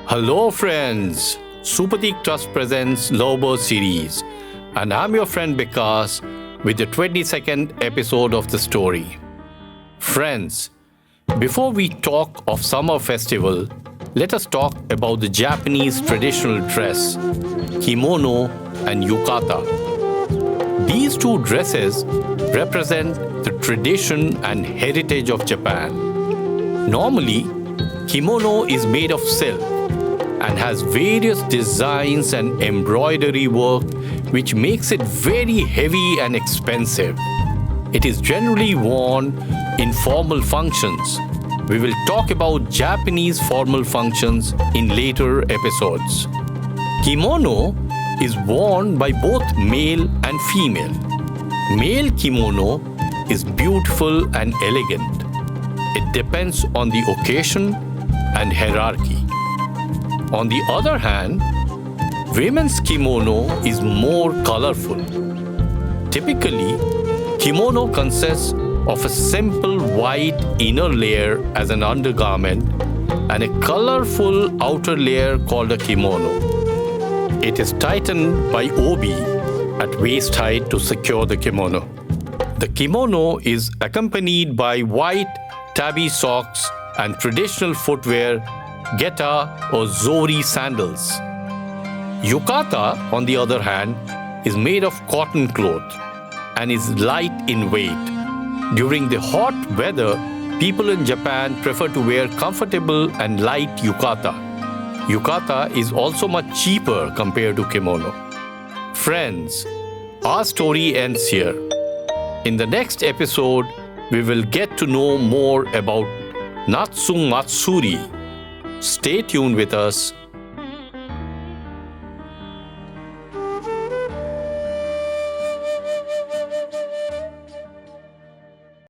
Hello friends, Supratic Trust presents Lobo series and I'm your friend Bikash with the 22nd episode of the story. Friends, before we talk of summer festival, let us talk about the Japanese traditional dress, kimono and yukata. These two dresses represent the tradition and heritage of Japan. Normally, kimono is made of silk and has various designs and embroidery work which makes it very heavy and expensive. It is generally worn in formal functions. We will talk about Japanese formal functions in later episodes. Kimono is worn by both male and female. Male kimono is beautiful and elegant. It depends on the occasion and hierarchy. On the other hand, women's kimono is more colorful. Typically, kimono consists of a simple white inner layer as an undergarment and a colorful outer layer called a kimono. It is tightened by obi at waist height to secure the kimono. The kimono is accompanied by white tabi socks and traditional footwear, geta or zori sandals. Yukata, on the other hand, is made of cotton cloth and is light in weight. During the hot weather, people in Japan prefer to wear comfortable and light yukata. Yukata is also much cheaper compared to kimono. Friends, our story ends here. In the next episode, we will get to know more about Natsu Matsuri. Stay tuned with us